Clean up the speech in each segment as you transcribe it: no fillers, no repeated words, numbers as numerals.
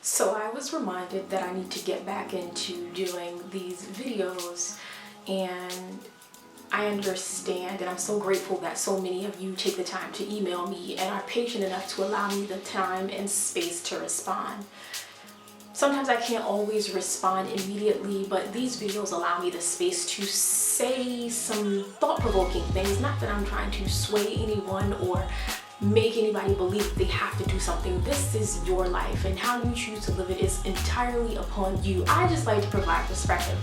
So I was reminded that I need to get back into doing these videos, and I understand and I'm so grateful that so many of you take the time to email me and are patient enough to allow me the time and space to respond. Sometimes I can't always respond immediately, but these videos allow me the space to say some thought-provoking things. Not that I'm trying to sway anyone or make anybody believe they have to do something. This is your life, and how you choose to live it is entirely upon you. I just like to provide perspective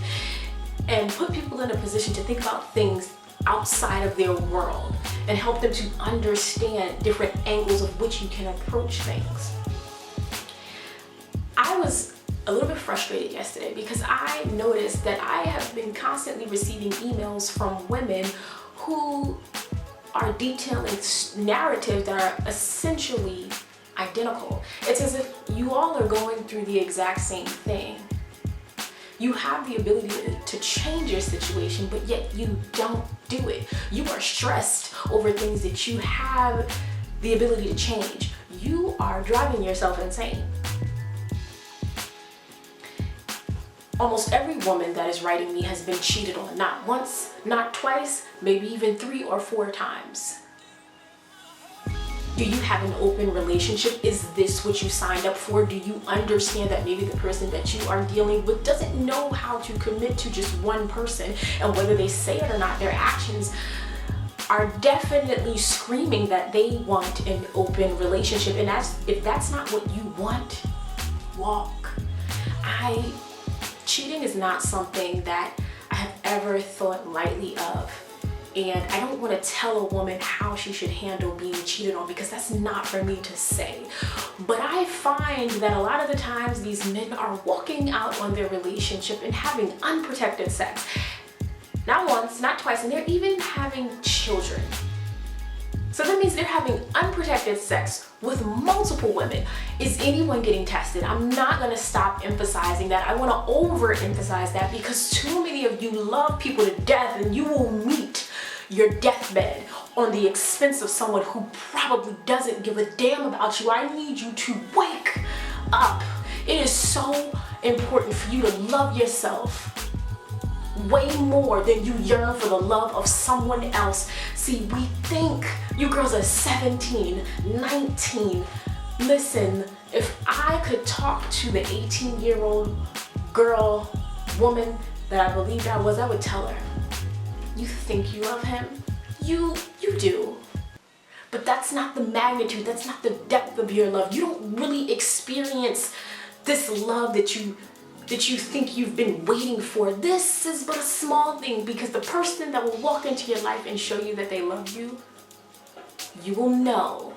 and put people in a position to think about things outside of their world and help them to understand different angles of which you can approach things. I was a little bit frustrated yesterday because I noticed that I have been constantly receiving emails from women who are detailing narratives that are essentially identical. It's as if you all are going through the exact same thing. You have the ability to change your situation, but yet you don't do it. You are stressed over things that you have the ability to change. You are driving yourself insane. Almost every woman that is writing me has been cheated on, not once, not twice, maybe even 3 or 4 times. Do you have an open relationship? Is this what you signed up for? Do you understand that maybe the person that you are dealing with doesn't know how to commit to just one person, and whether they say it or not, their actions are definitely screaming that they want an open relationship. And if that's not what you want, walk. Cheating is not something that I have ever thought lightly of. And I don't want to tell a woman how she should handle being cheated on, because that's not for me to say. But I find that a lot of the times these men are walking out on their relationship and having unprotected sex. Not once, not twice, and they're even having children. So that means they're having unprotected sex with multiple women. Is anyone getting tested? I'm not going to stop emphasizing that. I want to overemphasize that because too many of you love people to death, and you will meet your deathbed on the expense of someone who probably doesn't give a damn about you. I need you to wake up. It is so important for you to love yourself way more than you yearn for the love of someone else. See, we think you girls are 17, 19. Listen, if I could talk to the 18-year-old girl, woman that I believed I was, I would tell her, you think you love him? You do. But that's not the magnitude, that's not the depth of your love. You don't really experience this love that you think you've been waiting for. This is but a small thing, because the person that will walk into your life and show you that they love you, you will know.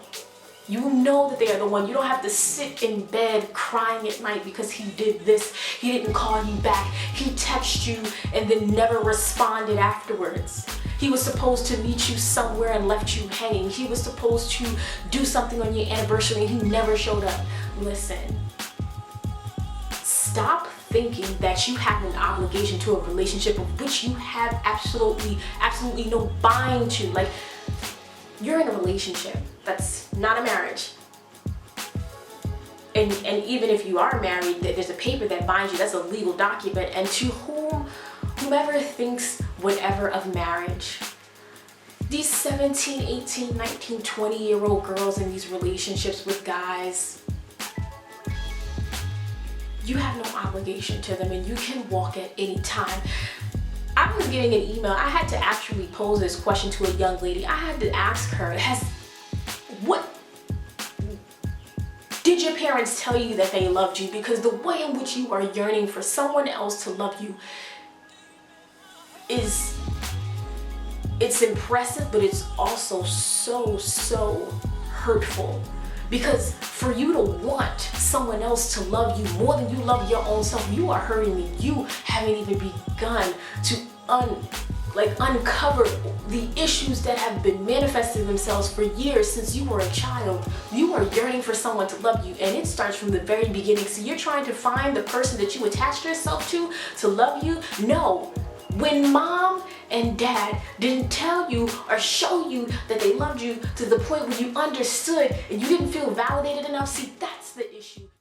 You will know that they are the one. You don't have to sit in bed crying at night because he did this, he didn't call you back, he texted you and then never responded afterwards. He was supposed to meet you somewhere and left you hanging. He was supposed to do something on your anniversary and he never showed up. Listen, stop thinking that you have an obligation to a relationship of which you have absolutely no bind to. Like, you're in a relationship. That's not a marriage. And even if you are married, there's a paper that binds you. That's a legal document. And to whomever thinks whatever of marriage, these 17, 18, 19, 20-year-old girls in these relationships with guys, you have no obligation to them, and you can walk at any time. I was getting an email. I had to actually pose this question to a young lady. I had to ask her, did your parents tell you that they loved you? Because the way in which you are yearning for someone else to love you it's impressive, but it's also so hurtful. Because for you to want someone else to love you more than you love your own self, you are hurting me. You haven't even begun to uncover the issues that have been manifesting themselves for years since you were a child. You are yearning for someone to love you, and it starts from the very beginning. So you're trying to find the person that you attached yourself to love you? No. When mom and dad didn't tell you or show you that they loved you to the point where you understood and you didn't feel validated enough, see, that's the issue.